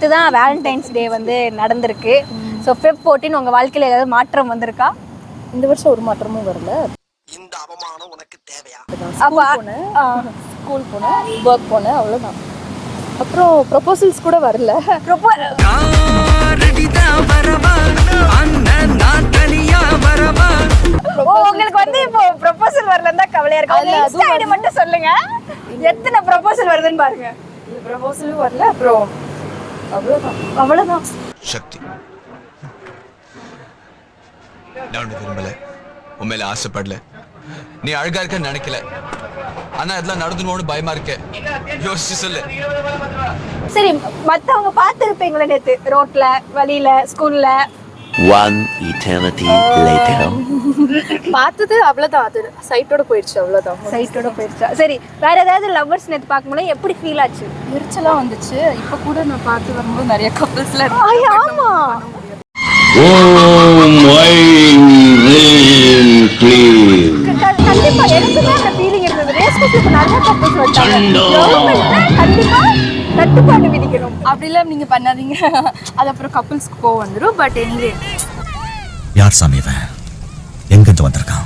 நேற்று தான் வேலண்டைன்ஸ் டே வந்து நடந்திருக்கு. ஸோ Feb 14 உங்கள் வாழ்க்கையில் ஏதாவது மாற்றம் வந்திருக்கா? இந்த வருஷம் ஒரு மாற்றமும் வரல. இந்த அவமானம் உனக்கு தேவையா? ஸ்கூல் போனேன், ஒர்க் போனேன், அவ்வளோதான். அப்புறம் ப்ரொபோசல்ஸ் கூட வரல. உங்களுக்கு வந்து இப்போ ப்ரொபோசல் வரலன்னு தான் கவலையா இருக்கு. இன்ஸ்டா ஐடி மட்டும் சொல்லுங்க, எத்தனை ப்ரொபோசல் வருதுன்னு பாருங்க. ப்ரொபோசலும் வரல. அப்புறம் அவ்வளோதான். சக்தி, நான் உன்னை விரும்பல, உன் மேல ஆசைப்படல, நீ அழகா இருக்க நினைக்கல, ஆனா இதெல்லாம் நடந்துன்னு பயமா இருக்க. யோசிச்சு சொல்லு. சரி, மத்தவங்க பார்த்திருப்பீங்களா நேத்து ரோட்ல, வழியில, ஸ்கூல்ல? One eternity later. பார்த்தது அவ்வளோதான். அது சைட்டோட போயிடுச்சு, அவ்வளோதான். சைட்டோட போயிடுச்சா? சரி, வேற ஏதாவது லவ்வர்ஸ் நேத்து பார்க்கும்போது எப்படி ஃபீல் ஆச்சு? எரிச்சலாக வந்துச்சு. இப்போ கூட நான் பார்த்து வரும்போது நிறைய கப்பல்ஸ்ல ஆமா, கண்டிப்பா எனக்குமே அந்த ஃபீலிங் இருந்தது. ரேஸ் கோர்ஸ்ல நிறைய கப்பல்ஸ் வந்தாங்க. கண்டிப்பா கட்டுப்பாடு விதிக்கணும். அப்படிலாம் நீங்க பண்ணாதீங்க, அது அப்புறம் கப்பல்ஸ்க்கு வந்துடும். பட் எனிவே, யார் சாமி இவன்? எங்கிருந்து வந்திருக்கான்?